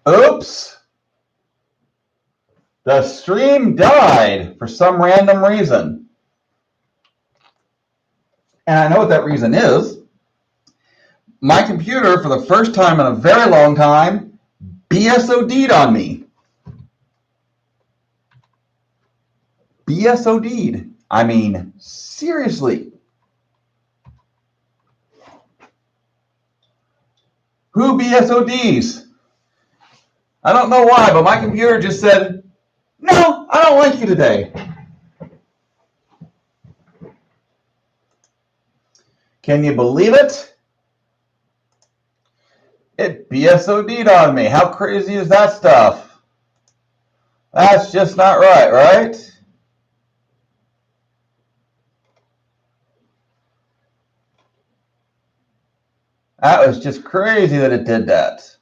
Oops. The stream died for some random reason. And I know what that reason is. My computer, for the first time in a very long time, BSOD'd on me. BSOD'd. I mean, seriously. Who BSODs? I don't know why, but my computer just said, no, I don't like you today. Can you believe it? It BSOD'd on me. How crazy is that stuff? That's just not right, right? That was just crazy that it did that.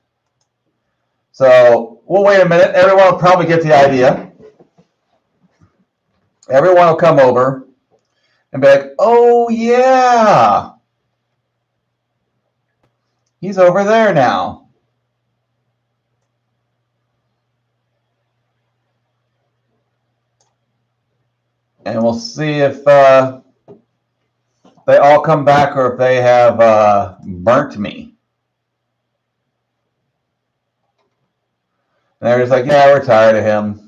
So we'll wait a minute. Everyone will probably get the idea. Everyone will come over and be like, oh yeah, he's over there now. And we'll see if they all come back or if they have burnt me. And they're just like, yeah, we're tired of him.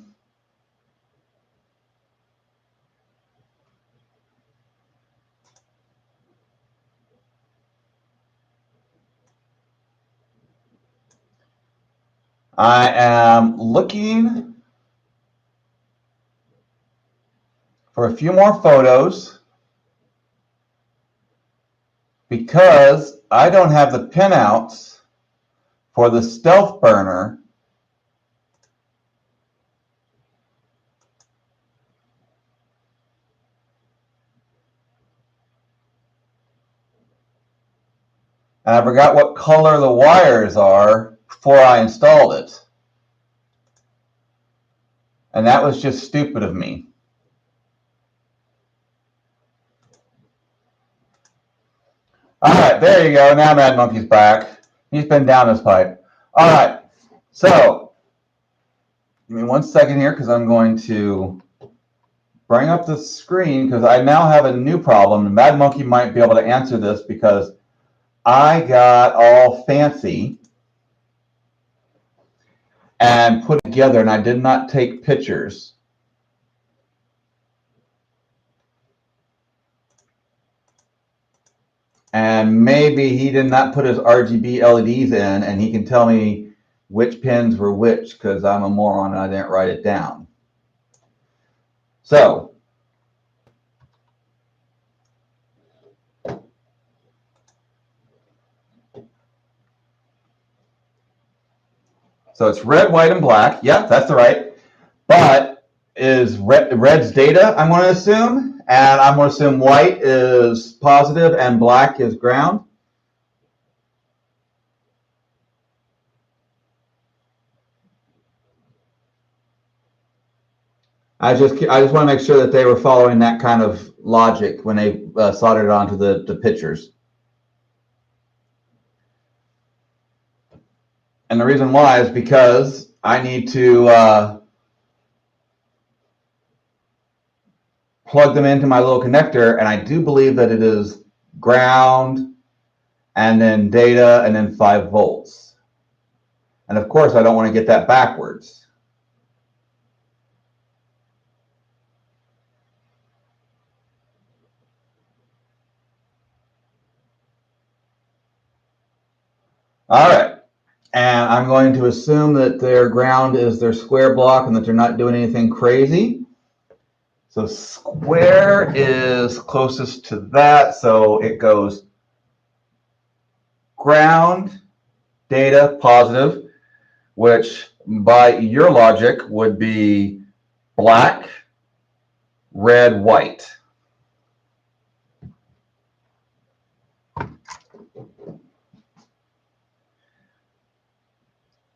I am looking for a few more photos because I don't have the pinouts for the stealth burner. And I forgot what color the wires are before I installed it. And that was just stupid of me. All right, there you go. Now Mad Monkey's back. He's been down his pipe. All right, so give me 1 second here because I'm going to bring up the screen because I now have a new problem. Mad Monkey might be able to answer this because I got all fancy and put it together, and I did not take pictures. And maybe he did not put his RGB LEDs in, and he can tell me which pins were which because I'm a moron and I didn't write it down. So it's red, white, and black. Yeah, that's right. But is red's data, I'm going to assume, and I'm going to assume white is positive and black is ground. I just want to make sure that they were following that kind of logic when they soldered it onto the pictures. And the reason why is because I need to plug them into my little connector, and I do believe that it is ground and then data and then 5 volts. And of course, I don't want to get that backwards. All right. And I'm going to assume that their ground is their square block and that they're not doing anything crazy. So square is closest to that. So it goes ground, data, positive, which by your logic would be black, red, white.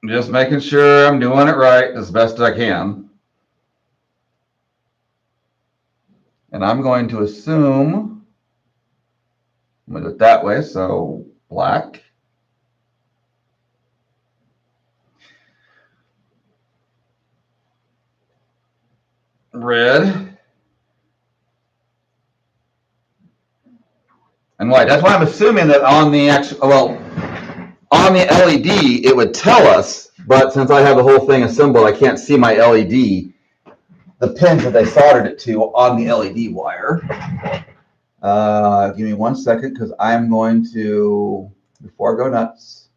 Just making sure I'm doing it right as best I can. And I'm going to assume, I'm going to do it that way, so black. red, and white. That's why I'm assuming that on the on the LED it would tell us, but since I have the whole thing assembled, I can't see my LED, the pins that they soldered it to on the LED wire. Give me 1 second because I'm going to, before I go nuts,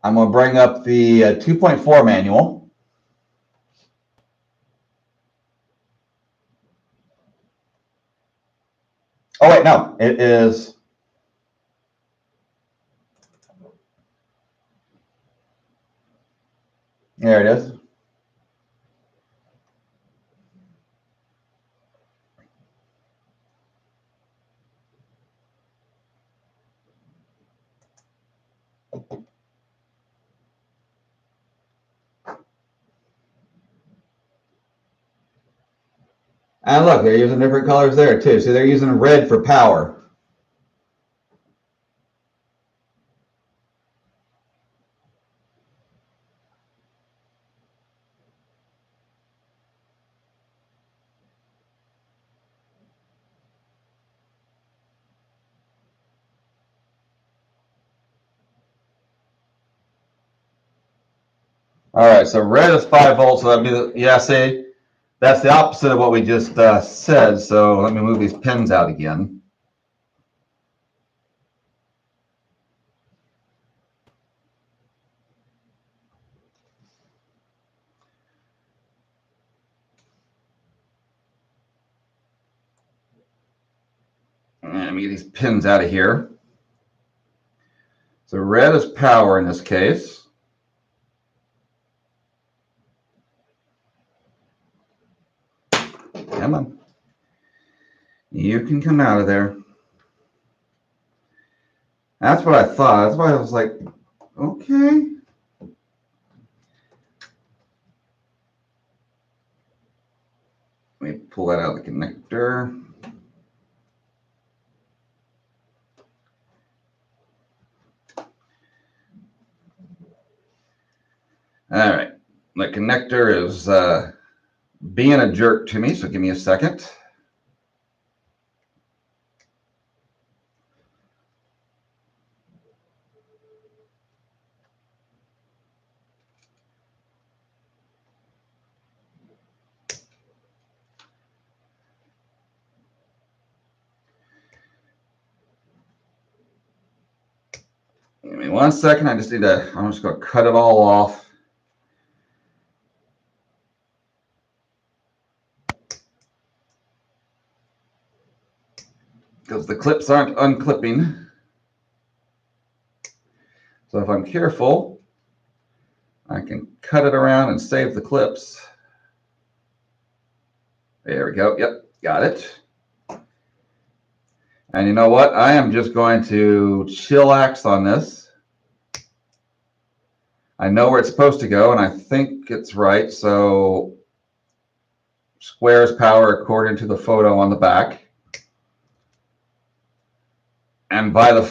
I'm going to bring up the 2.4 manual. Oh, wait, no, it is. There it is. And look, they're using different colors there too. So they're using red for power. All right, so red is 5 volts. So that'd be the, yeah, see, that's the opposite of what we just said. So let me move these pins out again. Let me get these pins out of here. So red is power in this case. Come on. You can come out of there. That's what I thought. That's why I was like, okay. Let me pull that out of the connector. All right. The connector is being a jerk to me, so give me a second. Give me 1 second. I just need to, I'm just going to cut it all off. Because the clips aren't unclipping. So if I'm careful, I can cut it around and save the clips. There we go. Yep, got it. And you know what? I am just going to chillax on this. I know where it's supposed to go, and I think it's right. So squares power according to the photo on the back. And by the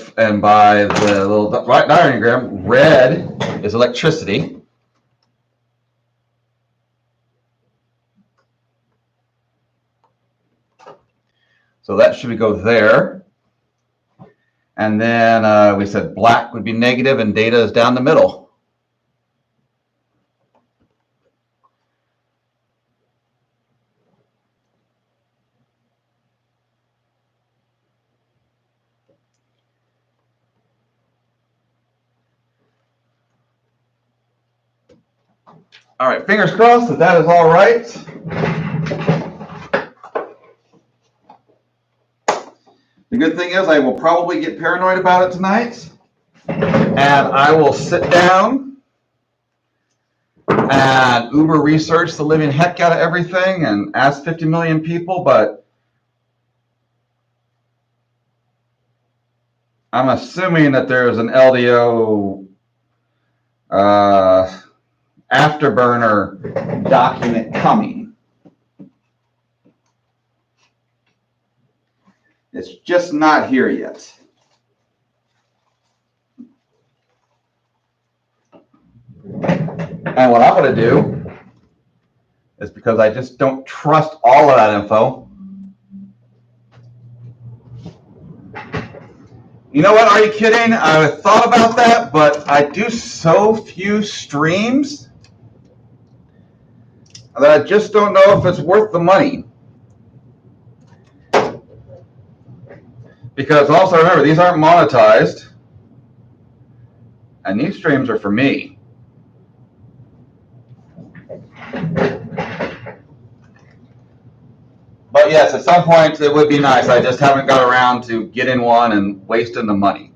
little diagram, red is electricity. So that should go there. And then we said black would be negative and data is down the middle. All right, fingers crossed that that is all right. The good thing is I will probably get paranoid about it tonight, and I will sit down and Uber research the living heck out of everything and ask 50 million people, but I'm assuming that there is an LDO afterburner document coming. It's just not here yet. And what I'm going to do is, because I just don't trust all of that info. You know what? Are you kidding? I thought about that, but I do so few streams that I just don't know if it's worth the money. Because also remember, these aren't monetized, and these streams are for me. But yes, at some point it would be nice. I just haven't got around to getting one and wasting the money.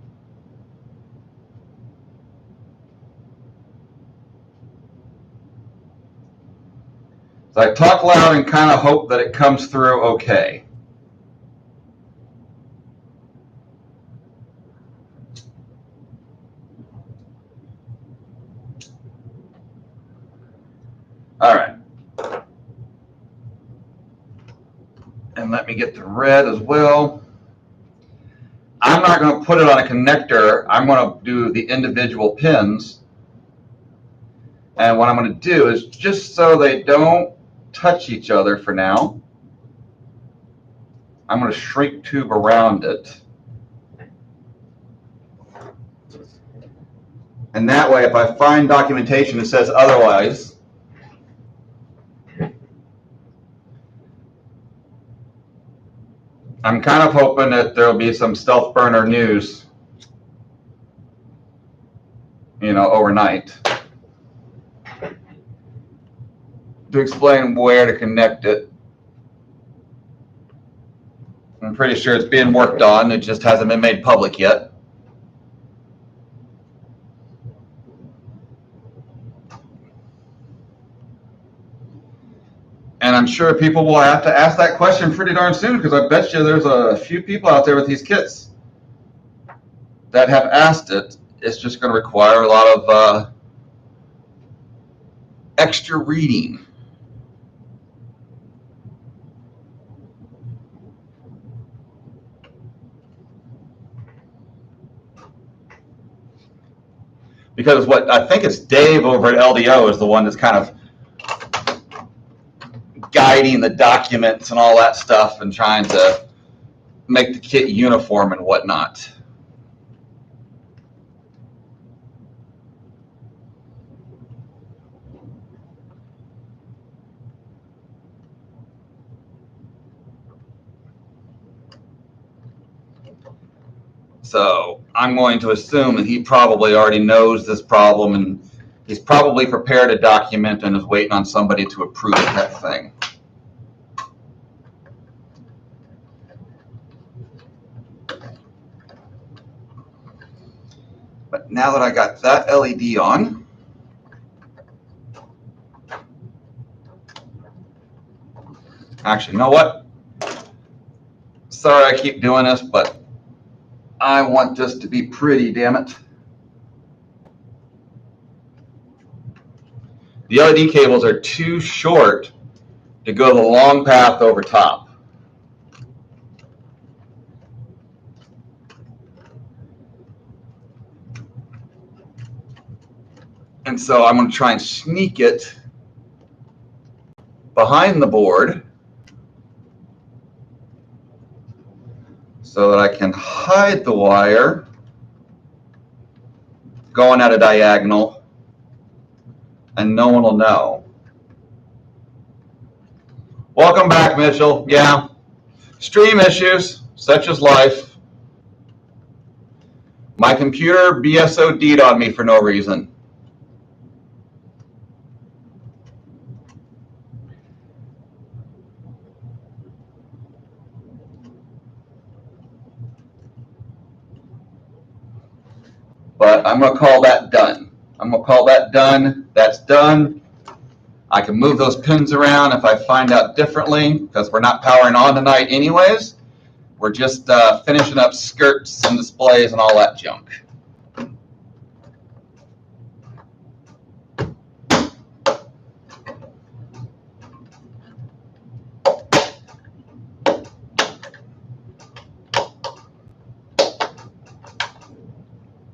So I talk loud and kind of hope that it comes through okay. All right. And let me get the red as well. I'm not going to put it on a connector. I'm going to do the individual pins. And what I'm going to do is, just so they don't touch each other for now, I'm going to shrink tube around it. And that way, if I find documentation that says otherwise, I'm kind of hoping that there'll be some stealth burner news, overnight, to explain where to connect it. I'm pretty sure it's being worked on. It just hasn't been made public yet. And I'm sure people will have to ask that question pretty darn soon, because I bet you there's a few people out there with these kits that have asked it. It's just going to require a lot of extra reading. Because what I think it's Dave over at LDO is the one that's kind of guiding the documents and all that stuff and trying to make the kit uniform and whatnot. So I'm going to assume that he probably already knows this problem, and he's probably prepared a document and is waiting on somebody to approve that thing. But now that I got that LED on, actually, you know what? Sorry I keep doing this, but I want this to be pretty, damn it. The LED cables are too short to go the long path over top. And so I'm going to try and sneak it behind the board so that I can hide the wire going at a diagonal and no one will know. Welcome back, Mitchell. Yeah, stream issues, such as life. My computer BSOD'd on me for no reason. But I'm going to call that done. I'm going to call that done. That's done. I can move those pins around if I find out differently, because we're not powering on tonight anyways. We're just finishing up skirts and displays and all that junk.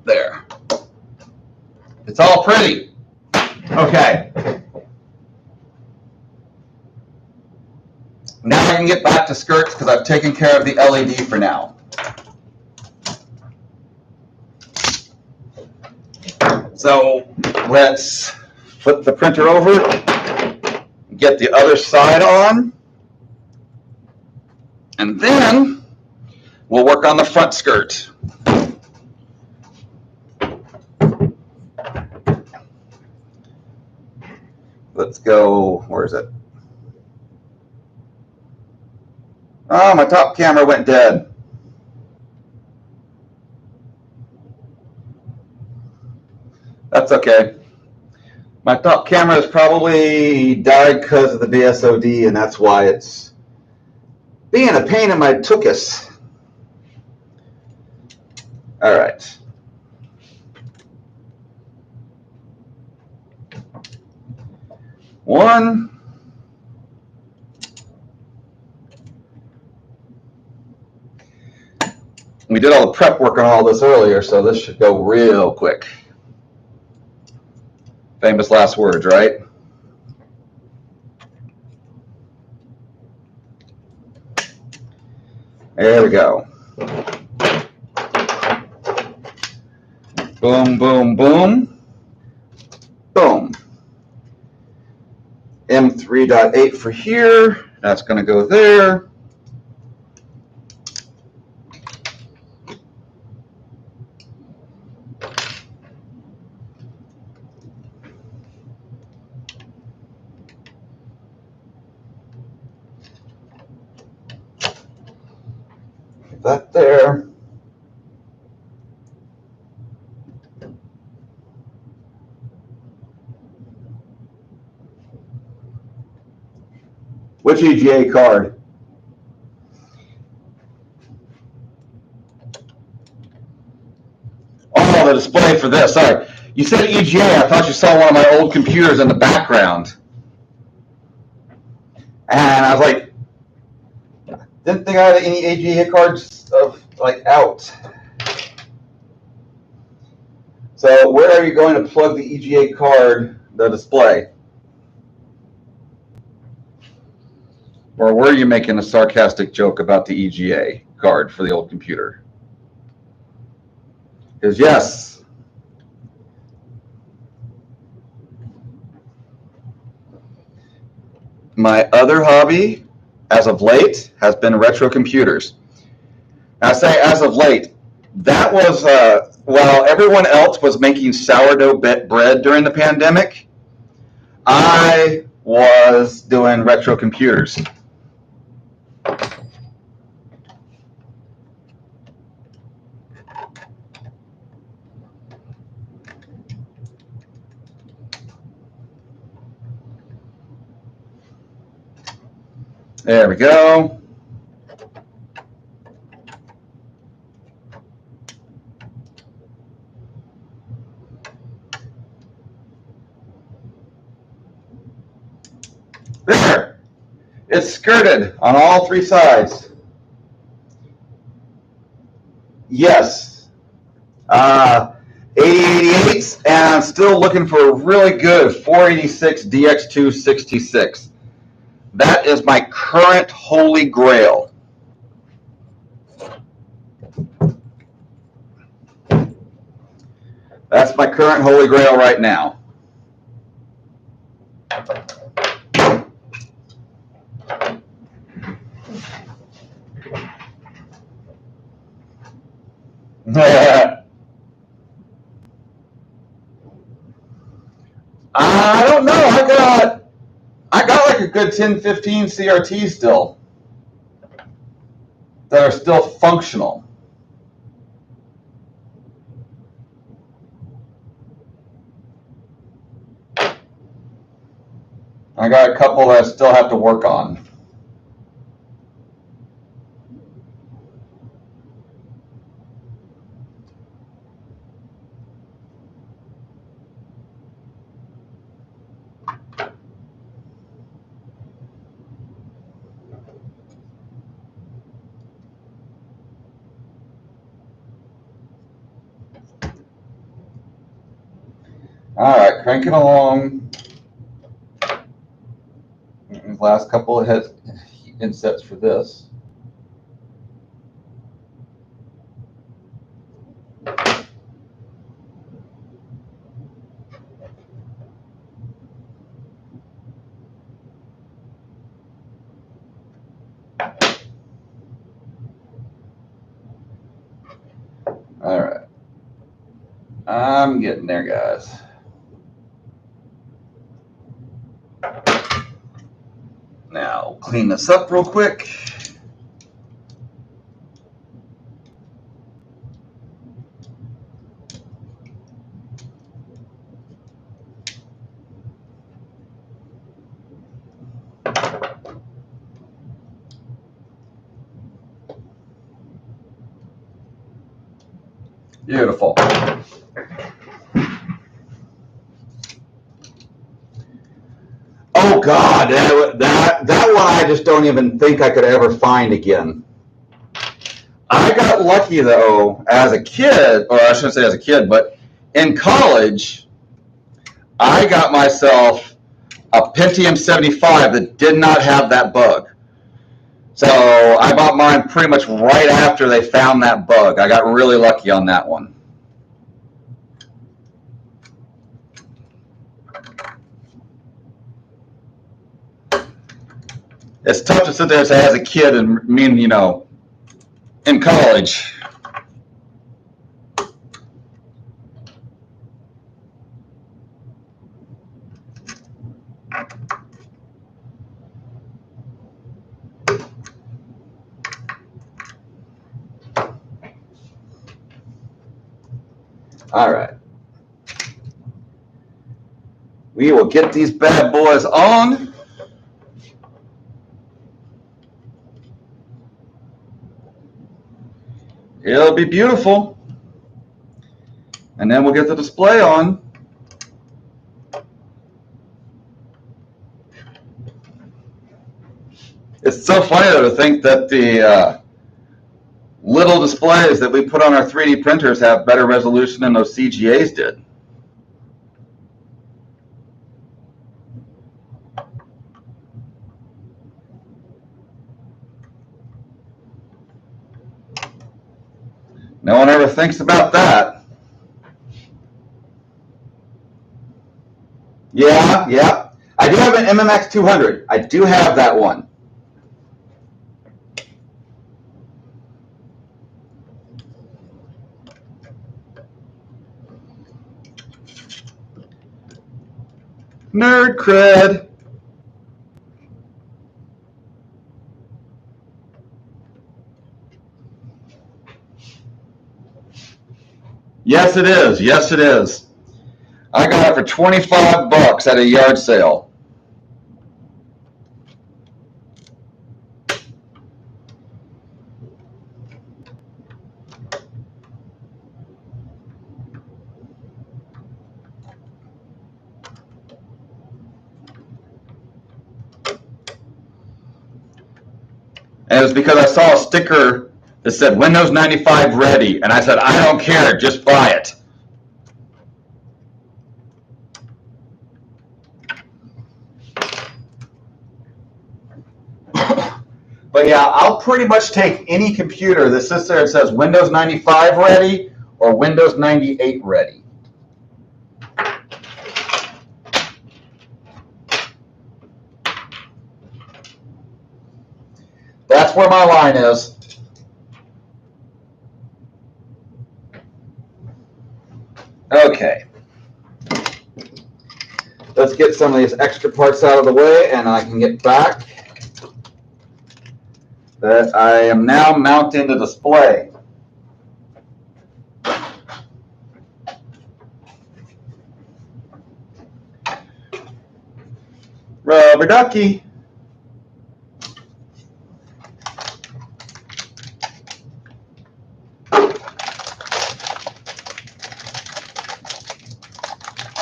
There. It's all pretty. Okay. Now I can get back to skirts because I've taken care of the LED for now. So let's flip the printer over, get the other side on, and then we'll work on the front skirt. Let's go, where is it? Oh, my top camera went dead. That's okay. My top camera has probably died because of the BSOD, and that's why it's being a pain in my tuchus. All right. One. We did all the prep work on all this earlier, so this should go real quick. Famous last words, right? There we go. Boom, boom, boom. Boom. M3.8 for here. That's going to go there. That there. Which EGA card? Oh, the display for this. Sorry. You said EGA. I thought you saw one of my old computers in the background. And I was like, didn't think I had any EGA cards out. So where are you going to plug the EGA card, the display? Or were you making a sarcastic joke about the EGA card for the old computer? Because yes. My other hobby, as of late, has been retro computers. I say as of late, that was while everyone else was making sourdough bread during the pandemic, I was doing retro computers. There we go. There. It's skirted on all three sides. Yes. 8088s, and I'm still looking for a really good 486 DX266. That is my current holy grail. That's my current holy grail right now. I don't know. I got like a good 10, 15 CRTs still that are still functional. I got a couple that I still have to work on. All right, cranking along. Last couple of head insets for this. All right. I'm getting there, guys. Now, clean this up real quick. Beautiful. Oh God, that one I just don't even think I could ever find again. I got lucky though as a kid, or I shouldn't say as a kid, but in college, I got myself a Pentium 75 that did not have that bug. So I bought mine pretty much right after they found that bug. I got really lucky on that one. It's tough to sit there and say as a kid and mean, you know, in college. All right. We will get these bad boys on. It'll be beautiful. And then we'll get the display on. It's so funny though to think that the little displays that we put on our 3D printers have better resolution than those CGAs did. No one ever thinks about that. Yeah. I do have an MMX 200. I do have that one. Nerd cred. Yes, it is. Yes, it is. I got it for 25 bucks at a yard sale. And it was because I saw a sticker that said Windows 95 ready, and I said, I don't care, just buy it. But yeah, I'll pretty much take any computer that sits there and says Windows 95 ready or Windows 98 ready. That's where my line is. Okay. Let's get some of these extra parts out of the way and I can get back. That I am now mounting the display. Rubber ducky.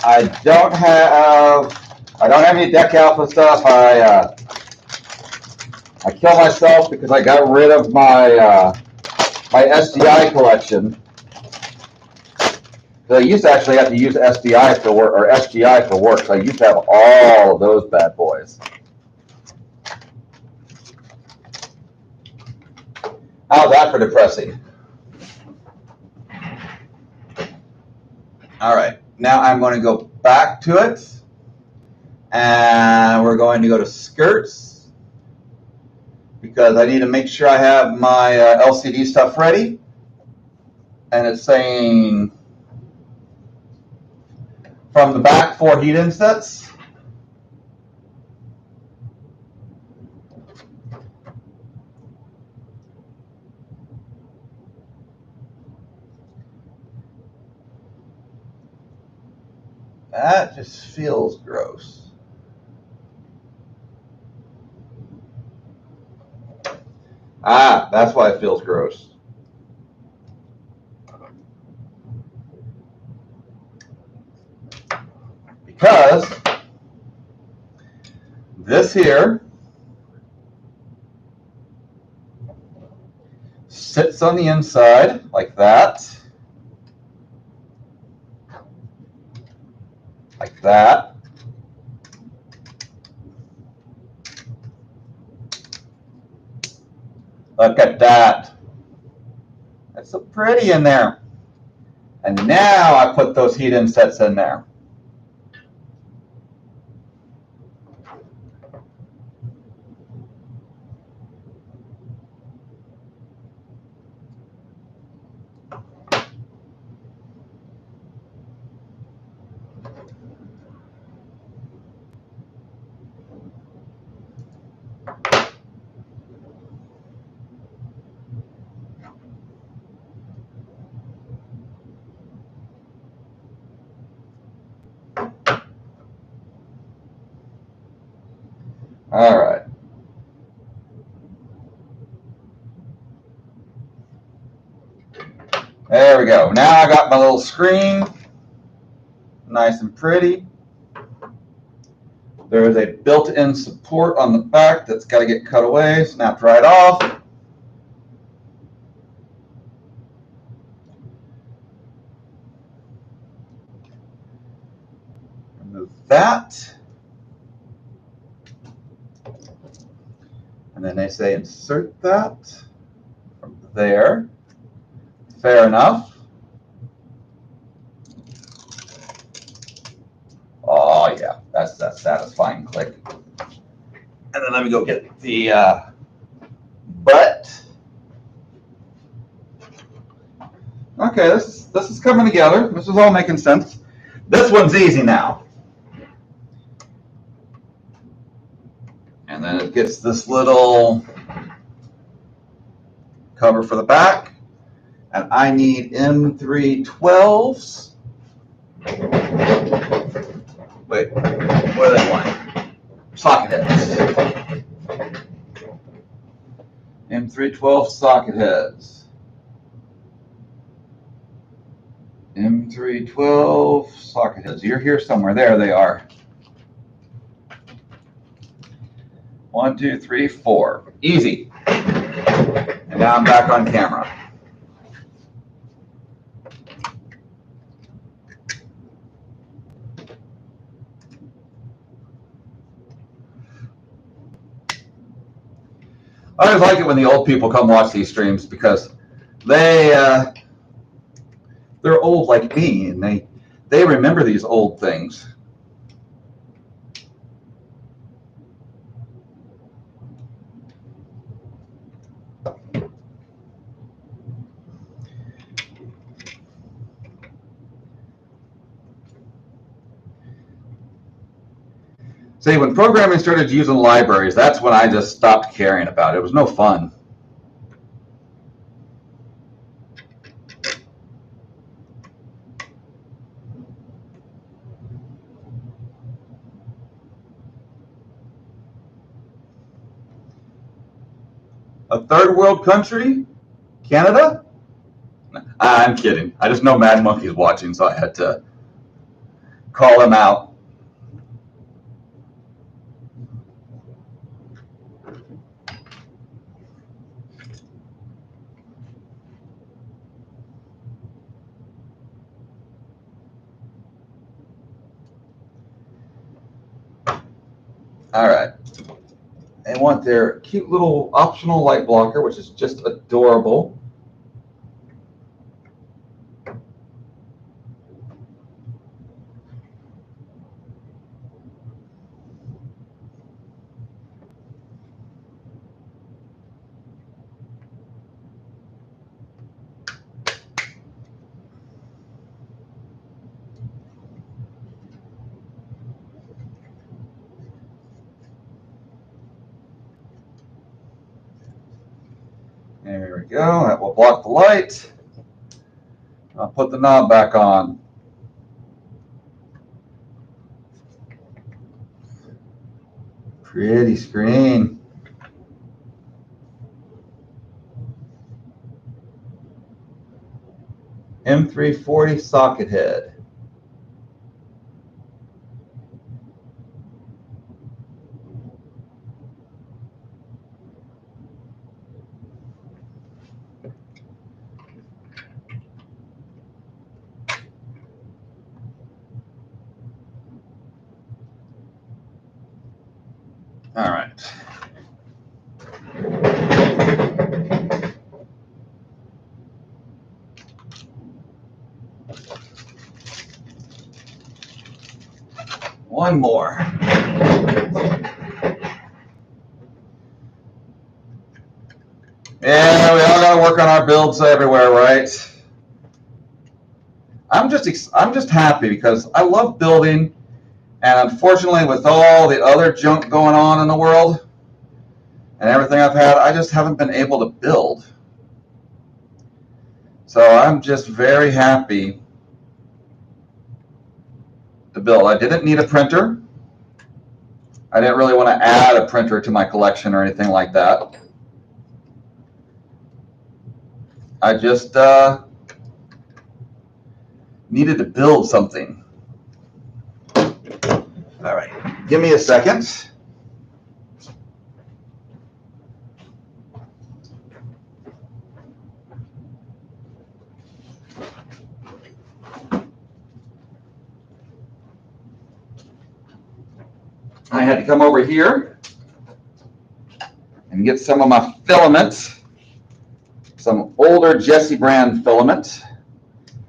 I don't have any deck alpha stuff. I killed myself because I got rid of my my SDI collection. So I used to actually have to use SDI for work or SGI for work. So I used to have all of those bad boys. How's that for depressing? All right, now I'm going to go back to it, and we're going to go to skirts because I need to make sure I have my LCD stuff ready. And it's saying from the back 4 heat insets. That just feels gross. Ah, that's why it feels gross. Because this here sits on the inside like that. Like that. Look at that. That's so pretty in there. And now I put those heat insets in there. All right. There we go. Now I got my little screen, nice and pretty. There is a built-in support on the back that's got to get cut away, snapped right off. Remove that. And then they say insert that from there. Fair enough. Oh yeah, that's satisfying. Click. And then let me go get the butt. Okay, this is coming together. This is all making sense. This one's easy now. And then it gets this little cover for the back. And I need M312s. Wait, what do they want? Socket heads. M312 socket heads. M312 socket heads. You're here somewhere. There they are. 1, 2, 3, 4. Easy. And now I'm back on camera. I always like it when the old people come watch these streams because they're old like me and they remember these old things. See, when programming started using libraries, that's when I just stopped caring about it. It was no fun. A third world country? Canada? I'm kidding. I just know Mad Monkey's watching, so I had to call him out. All right. They want their cute little optional light blocker, which is just adorable. There we go. That will block the light. I'll put the knob back on. Pretty screen. M340 socket head. All right. One more. Yeah, we all got to work on our builds everywhere, right? I'm just happy because I love building, and unfortunately, with all the other junk going on in the world and everything I've had, I just haven't been able to build. So I'm just very happy to build. I didn't need a printer. I didn't really want to add a printer to my collection or anything like that. I just needed to build something. All right, give me a second. I had to come over here and get some of my filament, some older Jesse brand filament,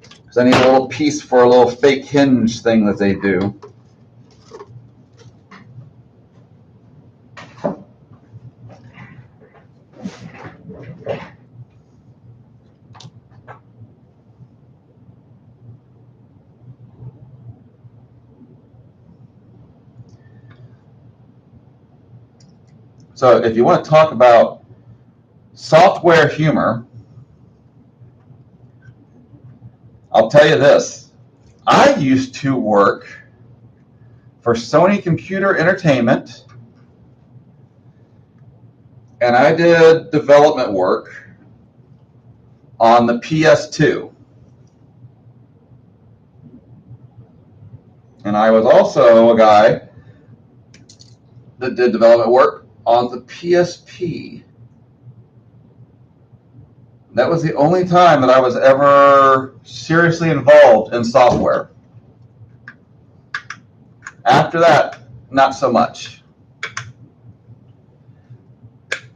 because I need a little piece for a little fake hinge thing that they do. So if you want to talk about software humor, I'll tell you this. I used to work for Sony Computer Entertainment, and I did development work on the PS2. And I was also a guy that did development work on the PSP. That was the only time that I was ever seriously involved in software. After that, not so much.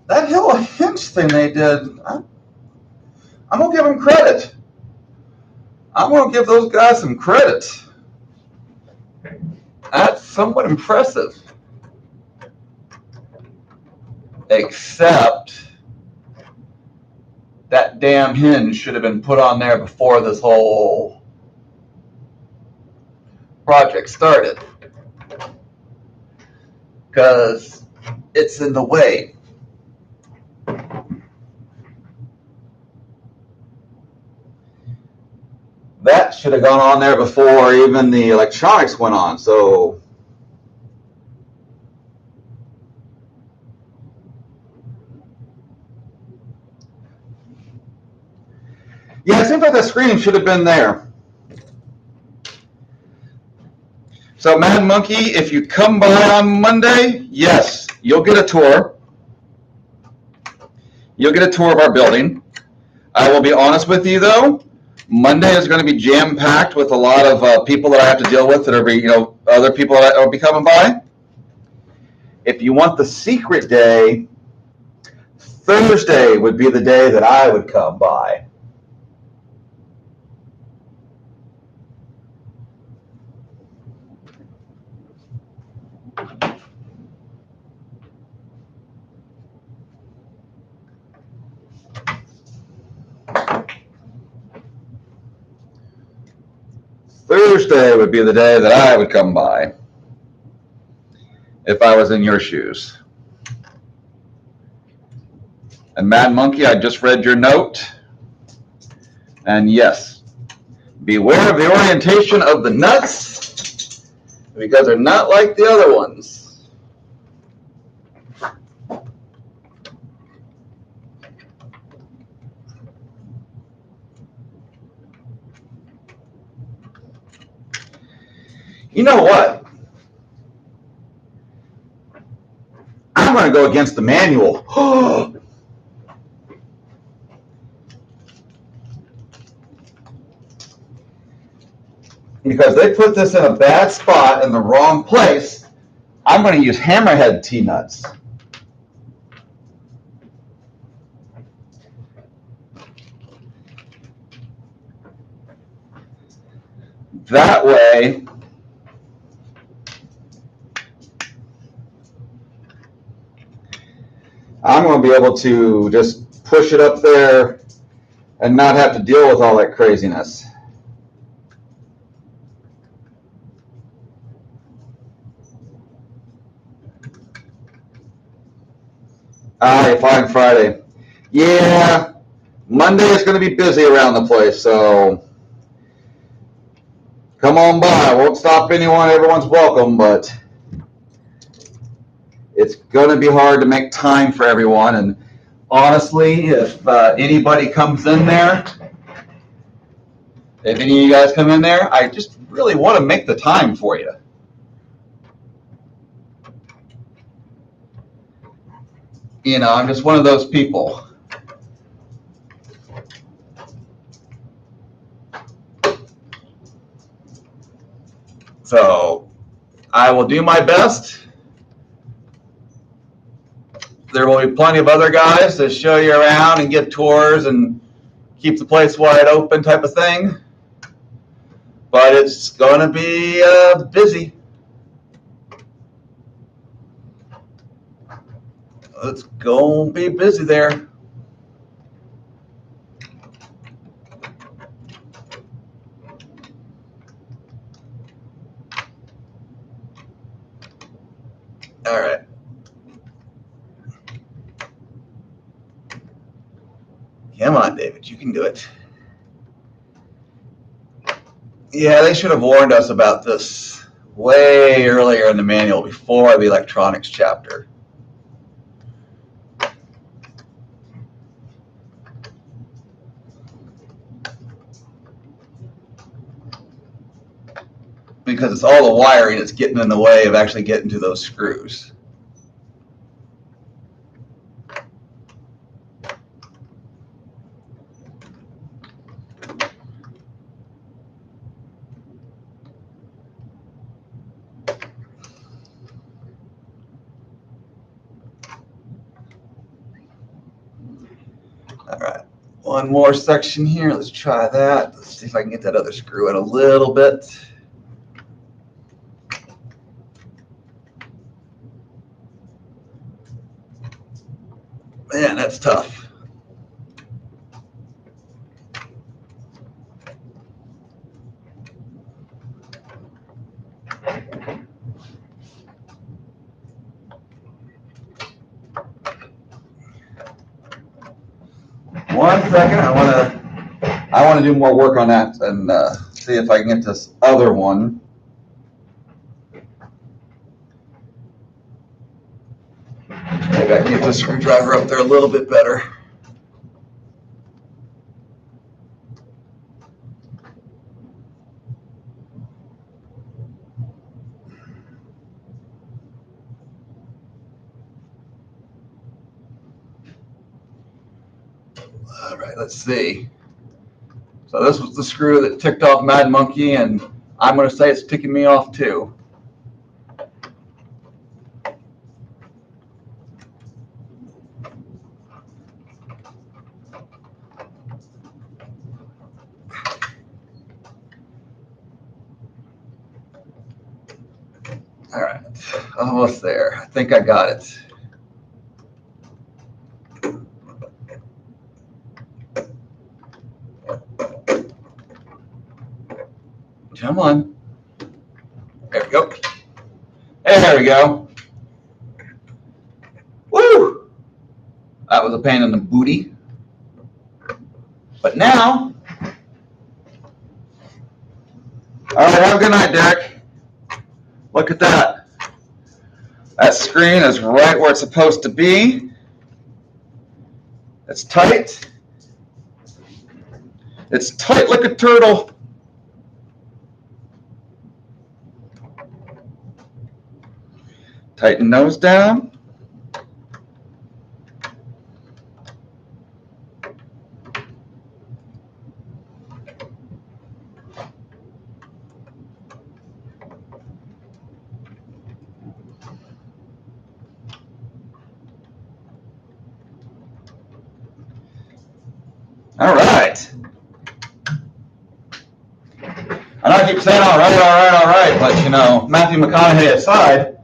That little hinge thing they did, I'm going to give them credit. I'm going to give those guys some credit. That's somewhat impressive. Except that damn hinge should have been put on there before this whole project started, because it's in the way. That should have gone on there before even the electronics went on. So yeah, it seems like the screen should have been there. So Mad Monkey, if you come by on Monday, yes, you'll get a tour. You'll get a tour of our building. I will be honest with you though, Monday is going to be jam-packed with a lot of people that I have to deal with that are, other people that will be coming by. If you want the secret day, Thursday would be the day that I would come by. Thursday would be the day that I would come by if I was in your shoes. And Mad Monkey, I just read your note. And yes, beware of the orientation of the nuts because they're not like the other ones. You know what? I'm going to go against the manual. Because they put this in a bad spot in the wrong place, I'm going to use hammerhead T-nuts. That way, I'm going to be able to just push it up there and not have to deal with all that craziness. All right, fine, Friday. Yeah, Monday is going to be busy around the place, so come on by. I won't stop anyone. Everyone's welcome, but it's going to be hard to make time for everyone. And honestly, if anybody comes in there, if any of you guys come in there, I just really want to make the time for you. You know, I'm just one of those people. So I will do my best. There will be plenty of other guys to show you around and give tours and keep the place wide open type of thing. But it's going to be busy. It's going to be busy there. All right. Come on, David, you can do it. Yeah, they should have warned us about this way earlier in the manual before the electronics chapter. Because it's all the wiring that's getting in the way of actually getting to those screws. All right, one more section here. Let's try that. Let's see if I can get that other screw in a little bit. Man, that's tough. One second, I want to do more work on that and see if I can get this other one. Maybe I can get the screwdriver up there a little bit better. All right, let's see. So this was the screw that ticked off Mad Monkey, and I'm going to say it's ticking me off too. All right, almost there. I think I got it. Come on. There we go. There we go. Woo! That was a pain in the booty. But now, all right, have a good night, Derek. Look at that. That screen is right where it's supposed to be. It's tight. It's tight like a turtle. Tighten nose down. All right. I know I keep saying all right, but you know, Matthew McConaughey aside,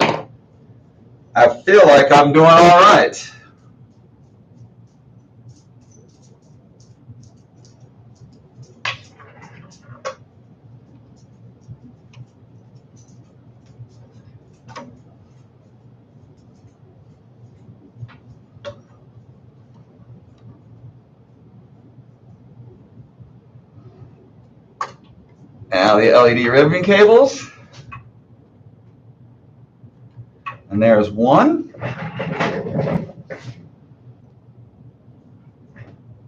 I feel like I'm doing all right. Now the LED ribbon cables. And there's one.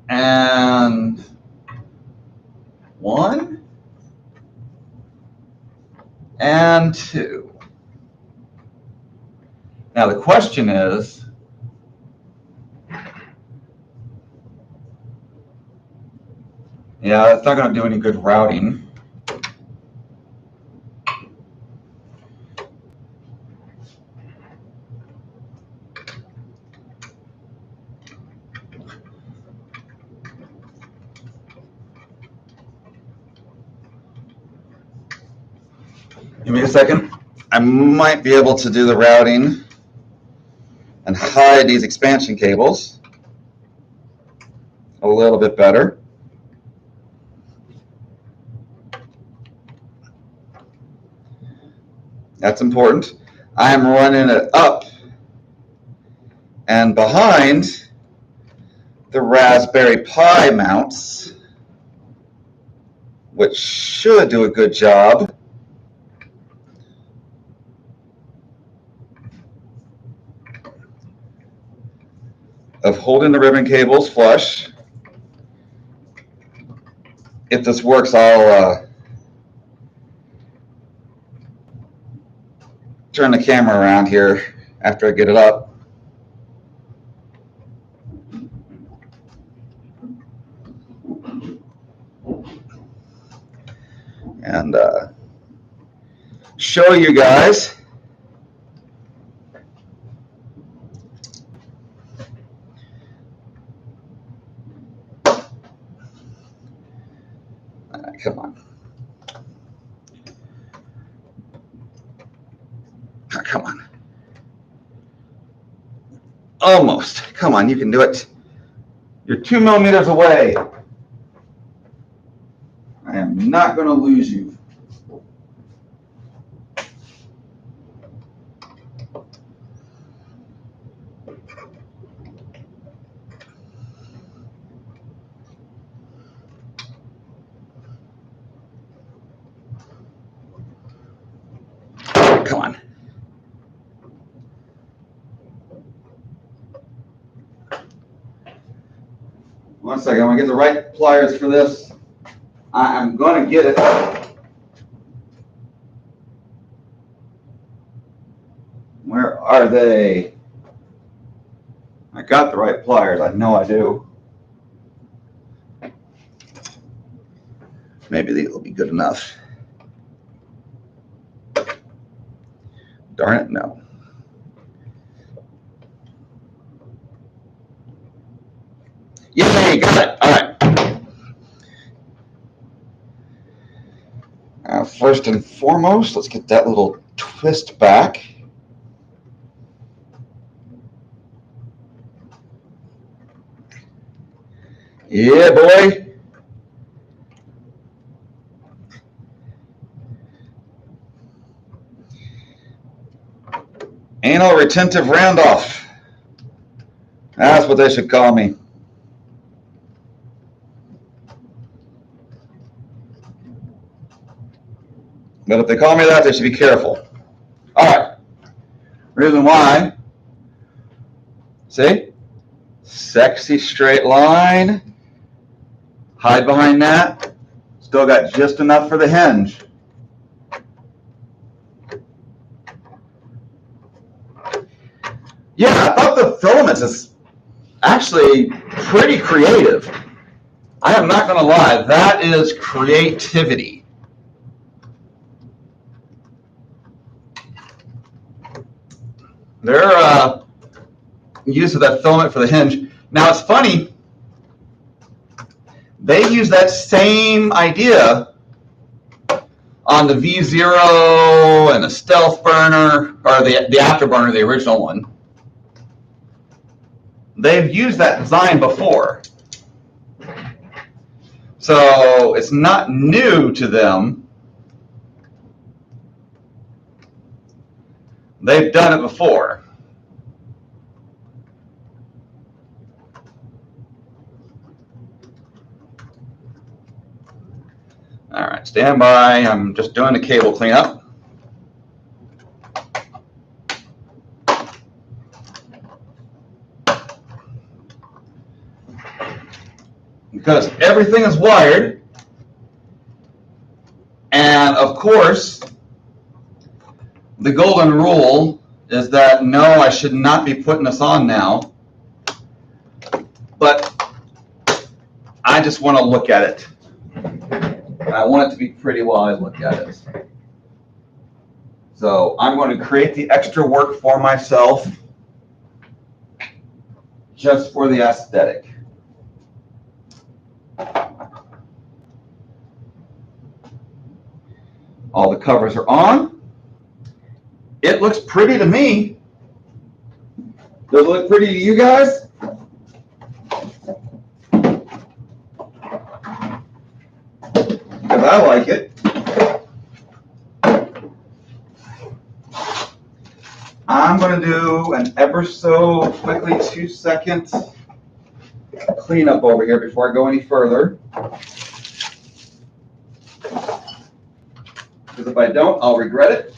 And one. And two. Now the question is, yeah, it's not going to do any good routing. Give me a second. I might be able to do the routing and hide these expansion cables a little bit better. That's important. I'm running it up and behind the Raspberry Pi mounts, which should do a good job. Of holding the ribbon cables flush. If this works, I'll turn the camera around here after I get it up. And show you guys. Come on. Oh, come on. Almost. Come on, you can do it. You're 2 millimeters away. I am not going to lose you. Come on. One second, I'm going to get the right pliers for this. I'm going to get it. Where are they? I got the right pliers. I know I do. Maybe these will be good enough. Darn it, no. Yay, got it. All right. First and foremost, let's get that little twist back. Yeah, boy. Anal retentive roundoff. That's what they should call me. But if they call me that, they should be careful. All right. Reason why. See? Sexy straight line. Hide behind that. Still got just enough for the hinge. Yeah, I thought the filaments is actually pretty creative. I am not going to lie. That is creativity. Their use of that filament for the hinge. Now, it's funny. They use that same idea on the V0 and the stealth burner, or the afterburner, the original one. They've used that design before. So it's not new to them. They've done it before. All right, stand by. I'm just doing the cable cleanup. Because everything is wired. And of course, the golden rule is that no, I should not be putting this on now. But I just want to look at it. And I want it to be pretty while I look at it. So I'm going to create the extra work for myself just for the aesthetic. All the covers are on. It looks pretty to me. Does it look pretty to you guys? Because I like it. I'm going to do an ever so quickly 2-second cleanup over here before I go any further. Because if I don't, I'll regret it.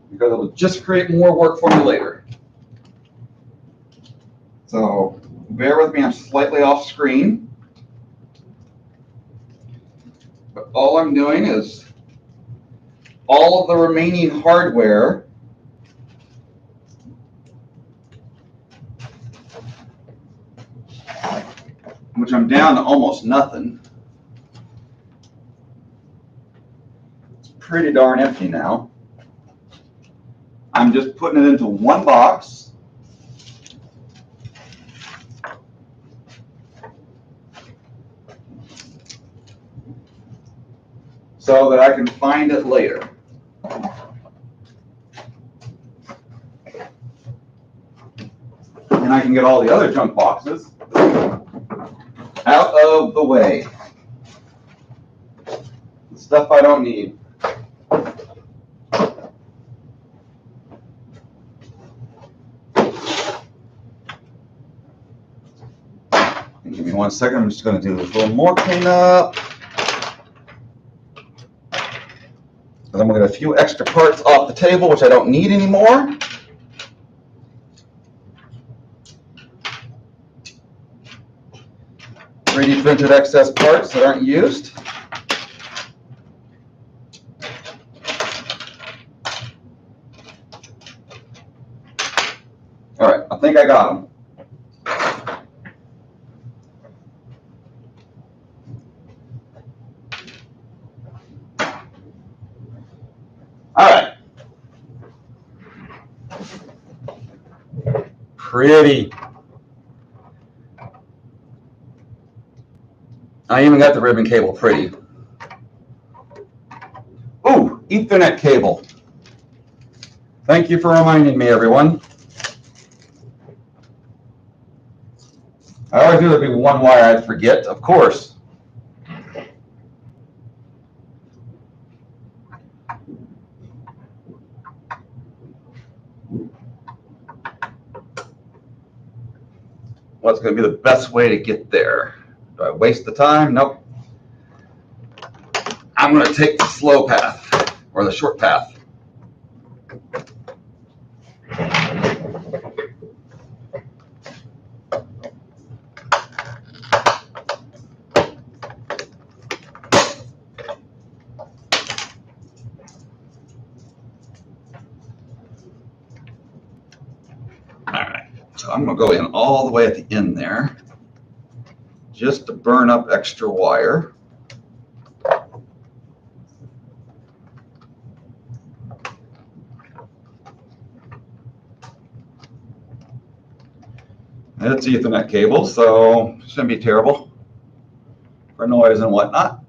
Because it will just create more work for me later. So bear with me, I'm slightly off screen. But all I'm doing is all of the remaining hardware which I'm down to almost nothing. It's pretty darn empty now. I'm just putting it into one box. So that I can find it later. And I can get all the other junk boxes out of the way. The stuff I don't need. Give me 1 second, I'm just going to do a little more cleanup. Because I'm going to get a few extra parts off the table, which I don't need anymore. Printed excess parts that aren't used. All right, I think I got them. All right. Pretty. I even got the ribbon cable pretty. Ooh, Ethernet cable. Thank you for reminding me, everyone. I always knew there'd be one wire I'd forget, of course. What's going to be the best way to get there? Do I waste the time? Nope. I'm going to take the slow path, or the short path. So I'm going to go in all the way at the end there, just to burn up extra wire. It's Ethernet cable, so it shouldn't be terrible for noise and whatnot.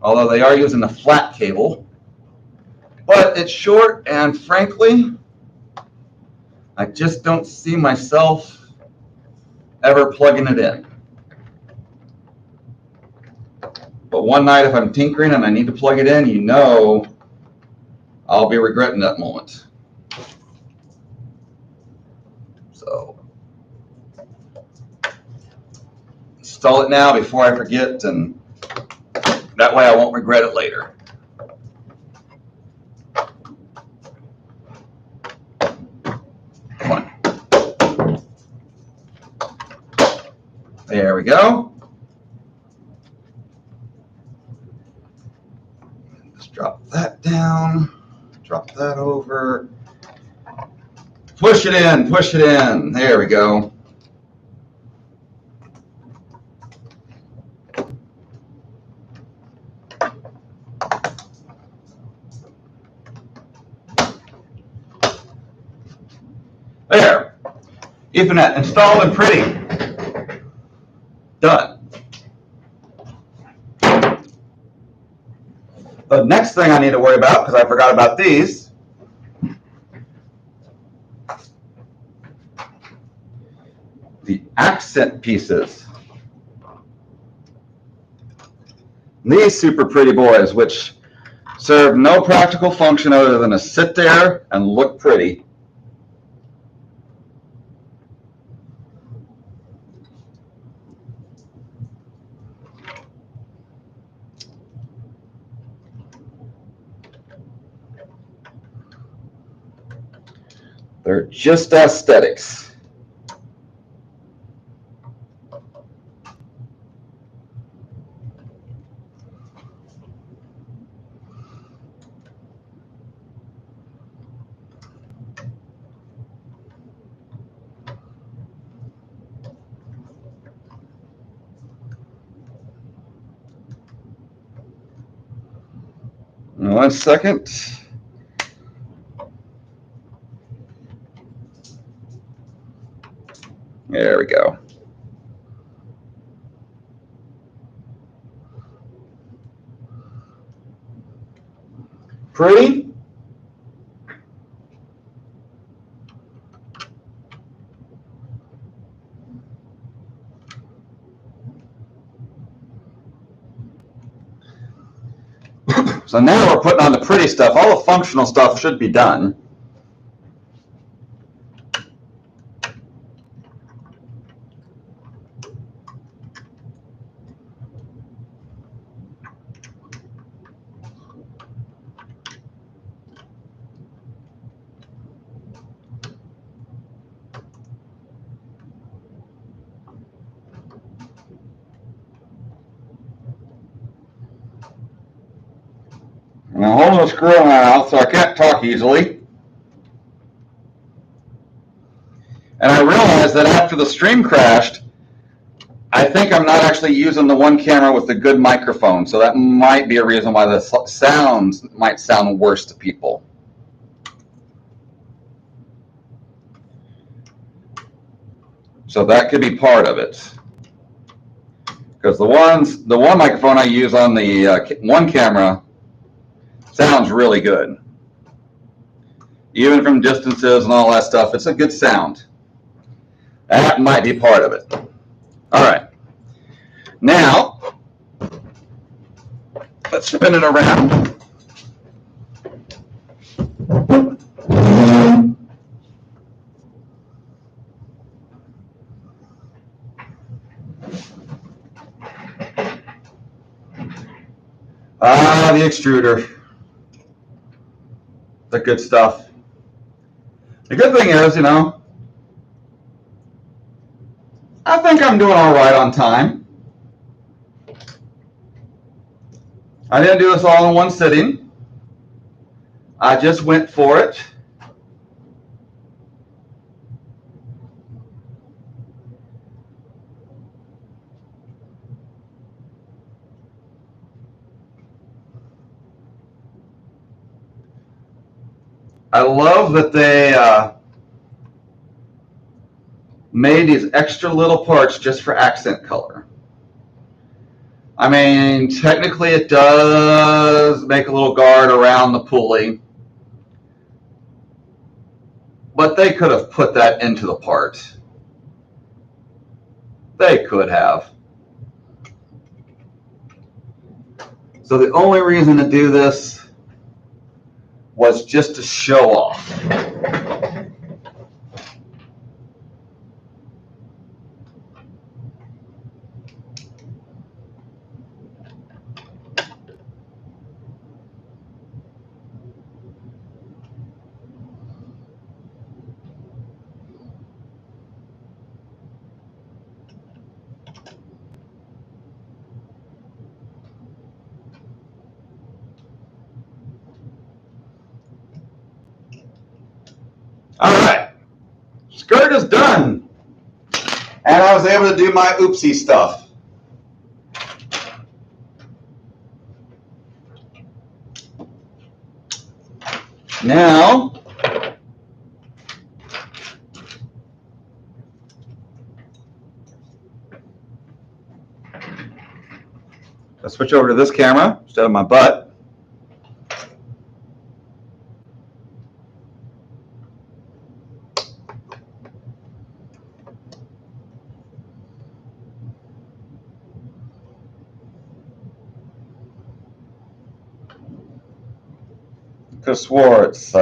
Although they are using a flat cable, but it's short, and frankly, I just don't see myself ever plugging it in. But one night, if I'm tinkering and I need to plug it in, you know I'll be regretting that moment. So install it now before I forget, and that way I won't regret it later. Come on. There we go. Just drop that down, drop that over. Push it in, push it in. There we go. There. Ethernet installed and pretty. Done. The next thing I need to worry about, because I forgot about these, the accent pieces. These super pretty boys, which serve no practical function other than to sit there and look pretty. They're just aesthetics. One second. There we go. Pretty? So now we're putting on the pretty stuff. All the functional stuff should be done. And I'm holding a screw in my mouth, so I can't talk easily. And I realized that after the stream crashed, I think I'm not actually using the one camera with the good microphone, so that might be a reason why the sounds might sound worse to people. So that could be part of it. Because the one microphone I use on the one camera sounds really good. Even from distances and all that stuff, it's a good sound. That might be part of it. All right. Now, let's spin it around. Ah, the extruder. The good stuff. The good thing is, you know, I think I'm doing all right on time. I didn't do this all in one sitting. I just went for it. I love that they made these extra little parts just for accent color. I mean, technically it does make a little guard around the pulley, but they could have put that into the part. They could have. So the only reason to do this was just to show off. All right, skirt is done. And I was able to do my oopsie stuff. Now, let's switch over to this camera instead of my butt. Could have swore it's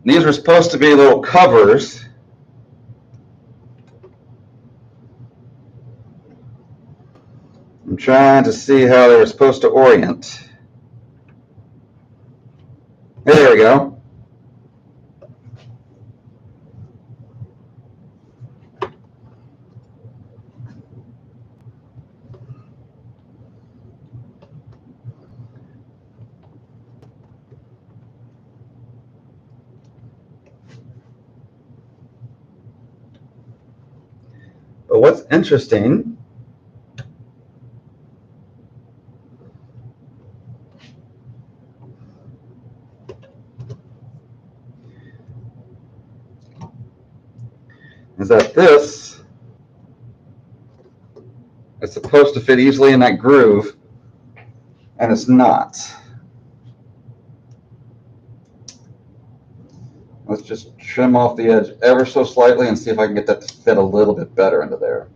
these were supposed to be little covers. I'm trying to see how they were supposed to orient. There we go. But what's interesting is that this is supposed to fit easily in that groove, and it's not. Let's just trim off the edge ever so slightly and see if I can get that to fit a little bit better into there.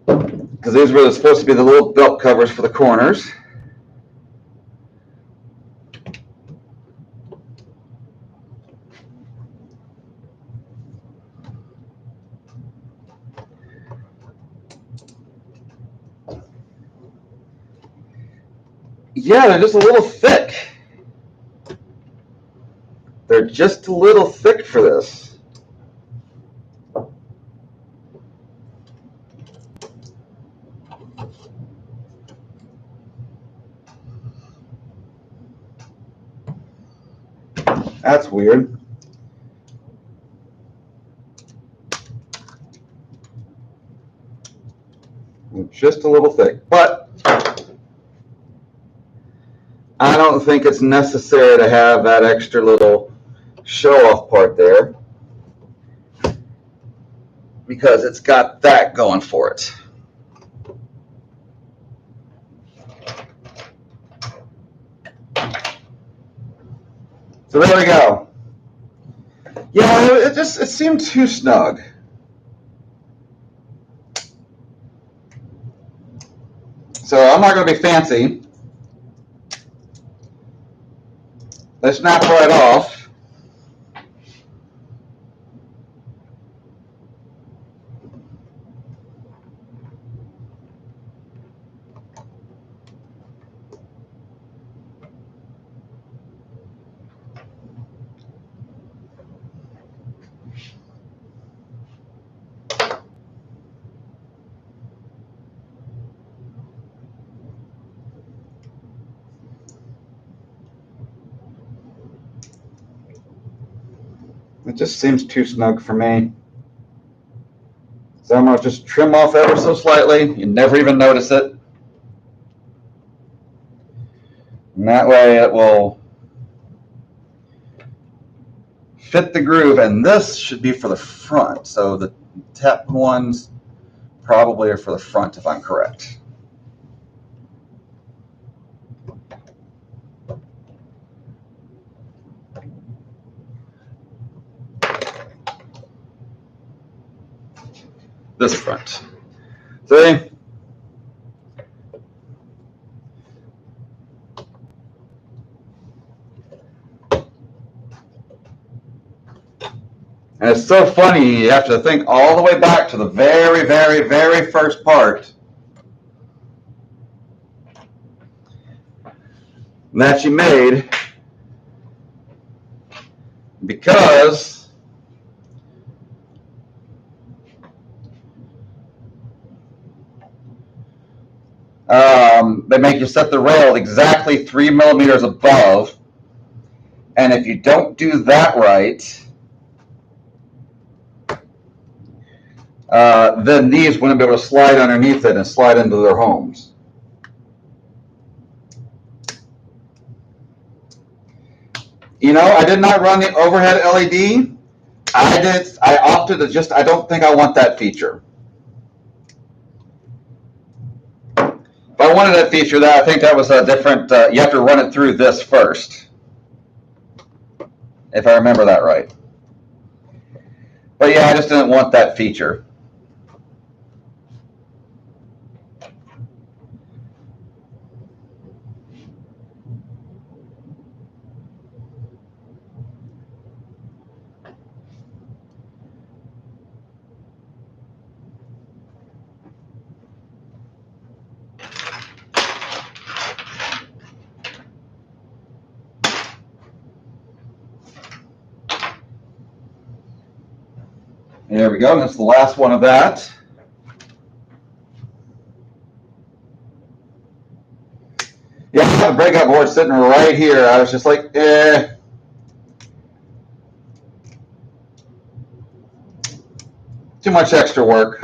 Because these were supposed to be the little belt covers for the corners. Yeah, they're just a little thick. They're just a little thick for this. That's weird. just a little thick. But I don't think it's necessary to have that extra little show-off part there, because it's got that going for it. So there we go. Yeah, it seemed too snug. So I'm not going to be fancy. Let's snap right off. It just seems too snug for me. So I'm going to just trim off ever so slightly. You never even notice it. And that way it will fit the groove. And this should be for the front. So the tap ones probably are for the front, if I'm correct. This front. See? And it's so funny, you have to think all the way back to the very, very, very first part that you made, because they make you set the rail exactly 3 millimeters above. And if you don't do that right, then these wouldn't be able to slide underneath it and slide into their homes. You know, I did not run the overhead LED. I opted to just, I don't think I want that feature. If I wanted that feature, I think that was a different, you have to run it through this first, if I remember that right. But yeah, I just didn't want that feature. There we go. That's the last one of that. Yeah, I have a breakout board sitting right here. I was just like, too much extra work.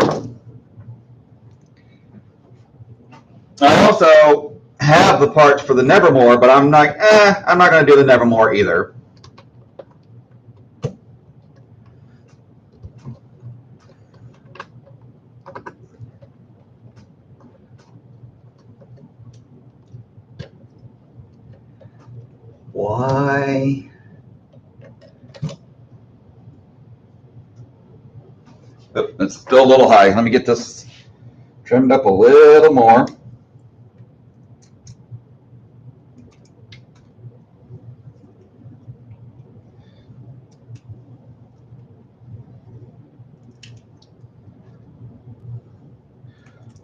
I also have the parts for the Nevermore, but I'm not going to do the Nevermore either. Why? Oh, it's still a little high. Let me get this trimmed up a little more.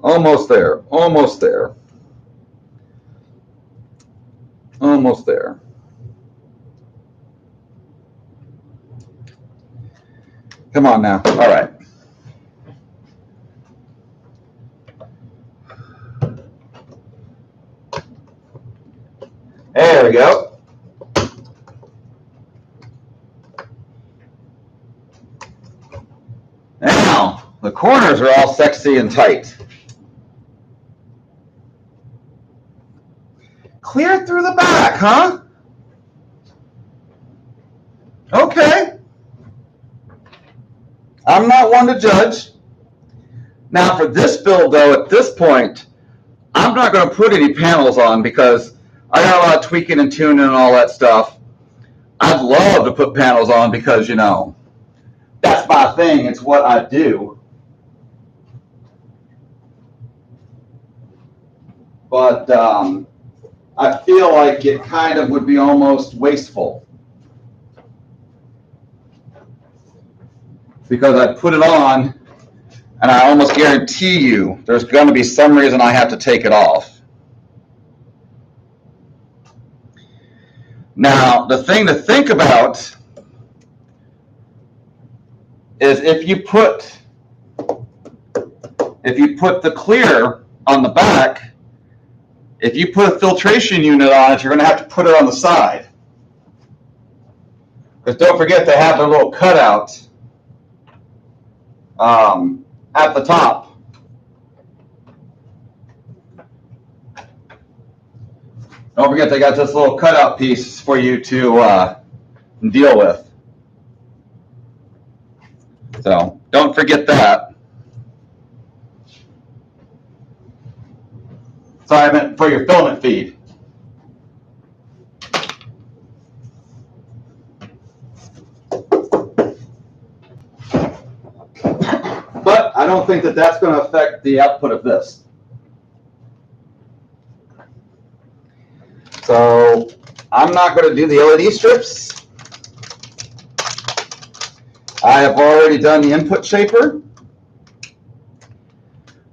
Almost there. Almost there. Almost there. Come on now. All right. There we go. Now, the corners are all sexy and tight. Clear through the back, huh? Okay. I'm not one to judge. Now for this build though, at this point, I'm not going to put any panels on because I got a lot of tweaking and tuning and all that stuff. I'd love to put panels on because, you know, that's my thing. It's what I do. But I feel like it kind of would be almost wasteful. Because I put it on, and I almost guarantee you there's going to be some reason I have to take it off. Now, the thing to think about is if you put the clear on the back, if you put a filtration unit on it, you're going to have to put it on the side. Because don't forget they have their little cutout at the top. Don't forget they got this little cutout piece for you to deal with. So don't forget that. Sorry, I meant for your filament feed. But I don't think that that's going to affect the output of this. So I'm not going to do the LED strips. I have already done the input shaper.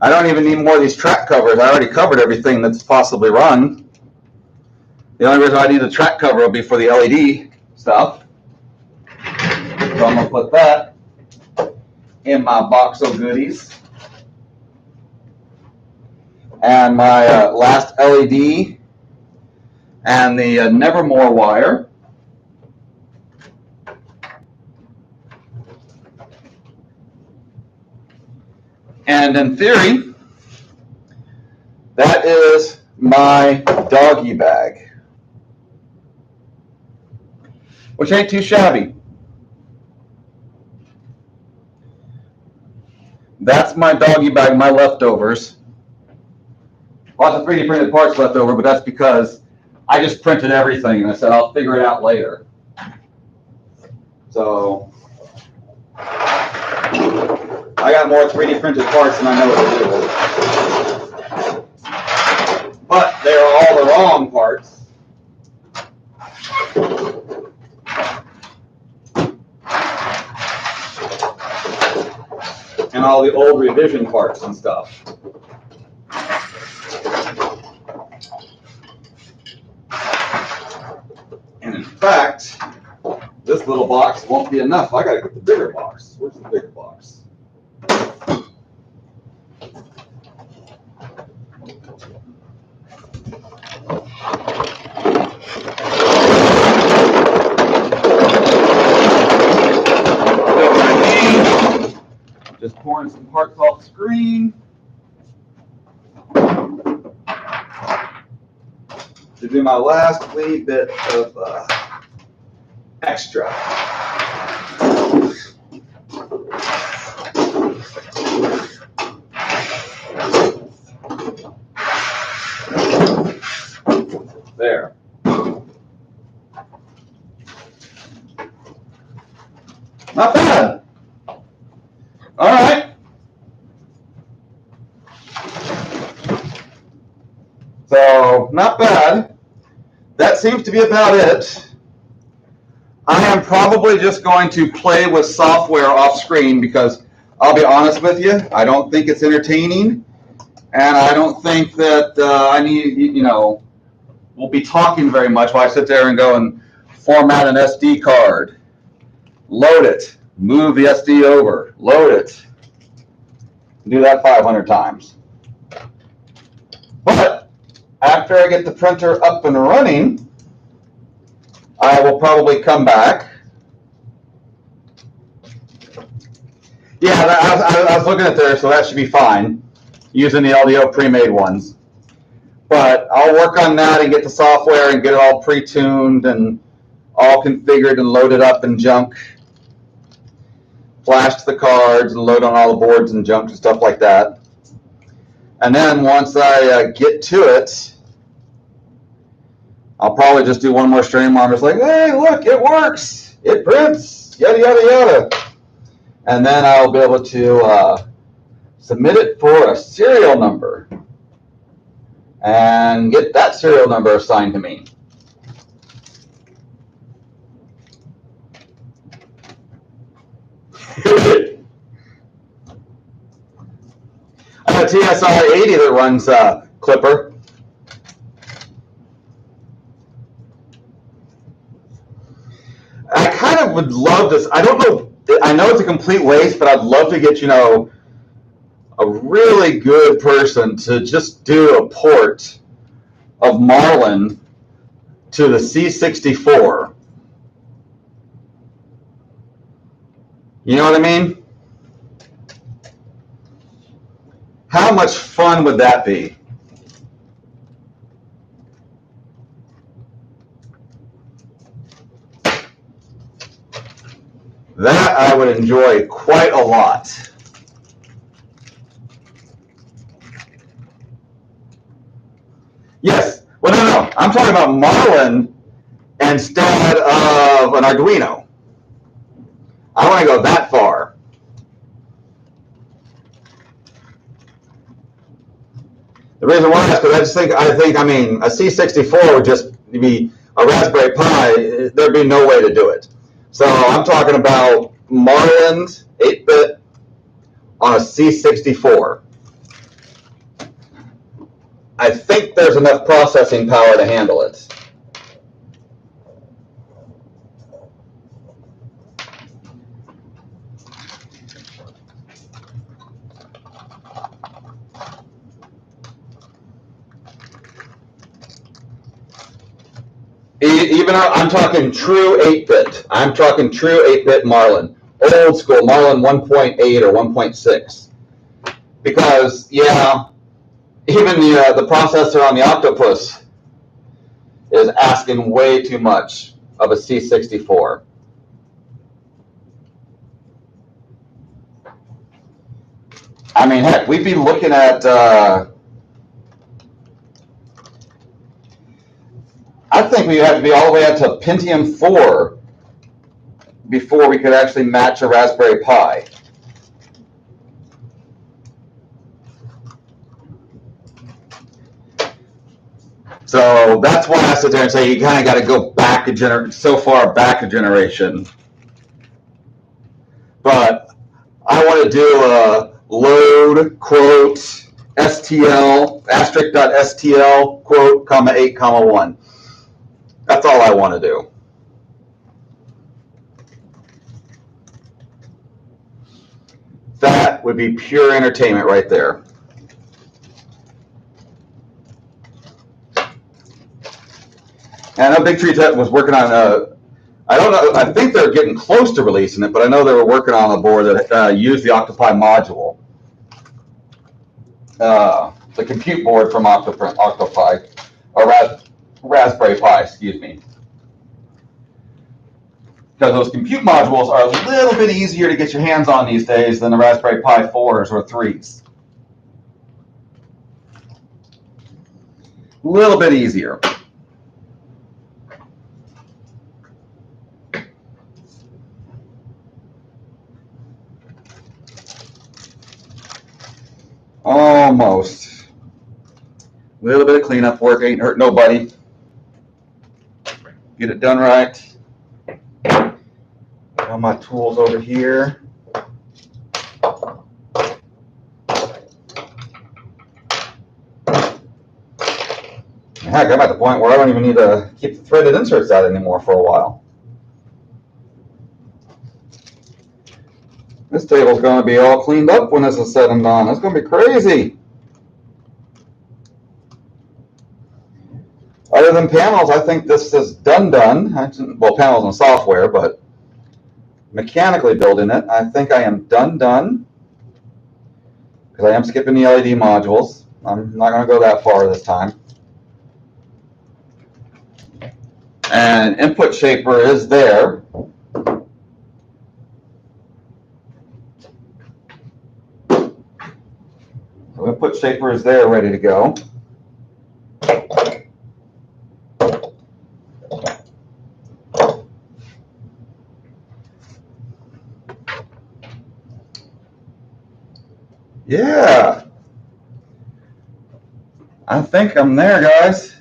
I don't even need more of these track covers. I already covered everything that's possibly run. The only reason I need a track cover will be for the LED stuff. So I'm going to put that in my box of goodies. And my last LED and the Nevermore wire. And in theory, that is my doggy bag, which ain't too shabby. That's my doggy bag, my leftovers. Lots of 3D printed parts left over, but that's because I just printed everything and I said I'll figure it out later. So I got more 3D printed parts than I know what to do. But they're all the wrong parts. And all the old revision parts and stuff. And in fact, this little box won't be enough. I gotta get the bigger box. Where's the bigger box? Just pouring some parts off the screen. To do my last wee bit of extra. There. Not bad. All right. So, not bad. That seems to be about it. I am probably just going to play with software off screen because I'll be honest with you, I don't think it's entertaining. And I don't think that I need, you know, we'll be talking very much while I sit there and go and format an SD card. Load it. Move the SD over. Load it. Do that 500 times. But after I get the printer up and running, I will probably come back. Yeah, I was looking at there, so that should be fine, using the LDO pre-made ones. But I'll work on that and get the software and get it all pre-tuned and all configured and loaded up and junk. Flash the cards and load on all the boards and junk and stuff like that. And then once I get to it, I'll probably just do one more stream where I'm just like, hey, look, it works. It prints, yada, yada, yada. And then I'll be able to submit it for a serial number and get that serial number assigned to me. I have a TSR 80 that runs Clipper. I kind of would love this. I don't know. I know it's a complete waste, but I'd love to get, you know, a really good person to just do a port of Marlin to the C64. You know what I mean? How much fun would that be? That I would enjoy quite a lot. Yes. Well, no. I'm talking about Marlin instead of an Arduino. I want to go that far. The reason why is because I mean, a C64 would just be a Raspberry Pi. There'd be no way to do it. So I'm talking about Marlin's 8-bit on a C64. I think there's enough processing power to handle it. Even I'm talking true 8-bit. I'm talking true 8-bit Marlin. Old school Marlin 1.8 or 1.6. Because, yeah, even the processor on the Octopus is asking way too much of a C64. I mean, heck, we'd be looking at... I think we have to be all the way up to Pentium 4 before we could actually match a Raspberry Pi. So that's why I sit there and say you kind of got to go back so far back a generation. But I want to do a load quote STL asterisk.stl quote comma 8 comma 1. That's all I want to do. That would be pure entertainment right there. And I know Big Tree Tech was working on I don't know, I think they're getting close to releasing it, but I know they were working on a board that used the Octopi module. The compute board from Octopi, or Raspberry Pi, excuse me. Because those compute modules are a little bit easier to get your hands on these days than the Raspberry Pi 4s or 3s. A little bit easier. Almost. A little bit of cleanup work ain't hurt nobody. Get it done right. Got my tools over here. Heck, I'm at the point where I don't even need to keep the threaded inserts out anymore for a while. This table's going to be all cleaned up when this is said and done. It's going to be crazy. Other than panels, I think this is done. Well, panels and software, but mechanically building it, I think I am done. Because I am skipping the LED modules. I'm not going to go that far this time. And input shaper is there. So input shaper is there, ready to go. Yeah, I think I'm there, guys.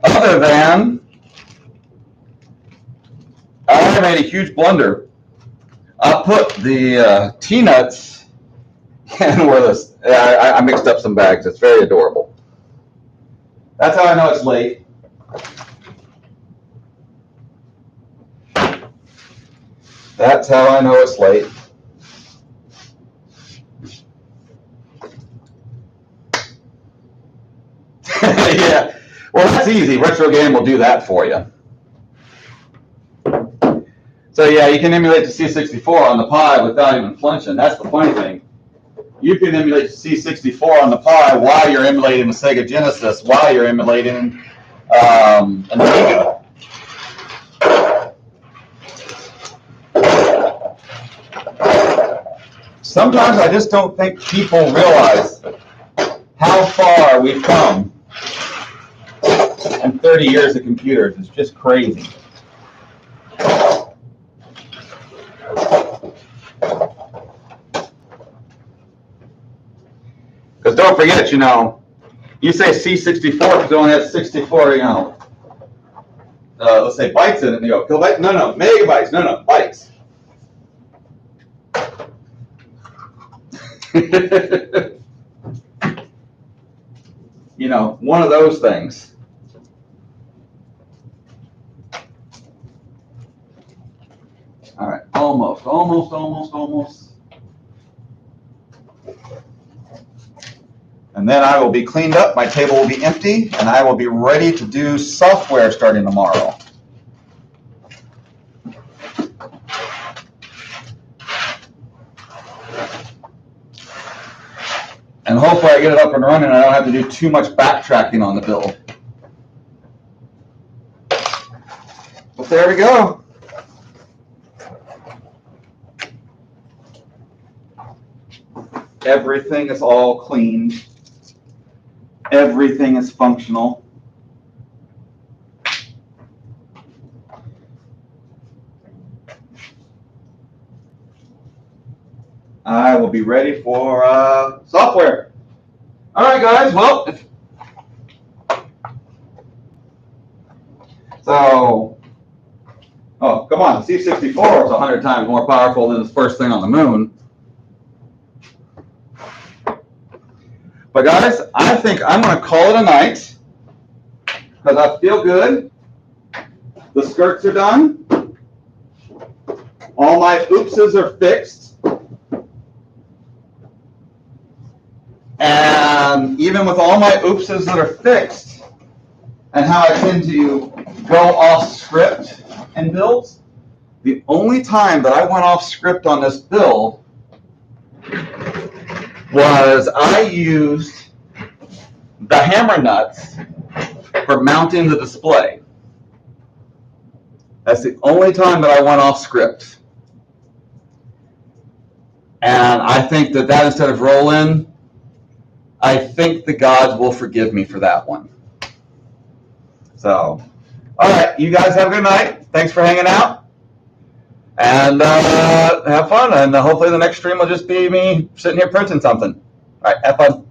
Other than, I made a huge blunder. I put the T-nuts in where this, I mixed up some bags. It's very adorable. That's how I know it's late. That's how I know it's late. Yeah, well, that's easy. Retro Game will do that for you. So yeah, you can emulate the C64 on the Pi without even flinching. That's the funny thing. You can emulate the C64 on the Pi while you're emulating the Sega Genesis, while you're emulating an Amiga. Sometimes I just don't think people realize how far we've come in 30 years of computers. It's just crazy. Because don't forget, you say C64 because it only has 64, let's say bytes in it, and you go, kilobytes? No, megabytes. No, bytes. One of those things. All right, almost. And then I will be cleaned up, my table will be empty, and I will be ready to do software starting tomorrow. And hopefully I get it up and running and I don't have to do too much backtracking on the build. But there we go. Everything is all clean. Everything is functional. I will be ready for software. All right, guys. Well, come on. The C64 is 100 times more powerful than this first thing on the moon. But guys, I think I'm going to call it a night because I feel good. The skirts are done. All my oopses are fixed. And even with all my oopses that are fixed and how I tend to go off script in builds, the only time that I went off script on this build was I used the hammer nuts for mounting the display. That's the only time that I went off script. And I think that instead of roll in, I think the gods will forgive me for that one. So, all right, you guys have a good night. Thanks for hanging out. And have fun. And hopefully the next stream will just be me sitting here printing something. All right, have fun.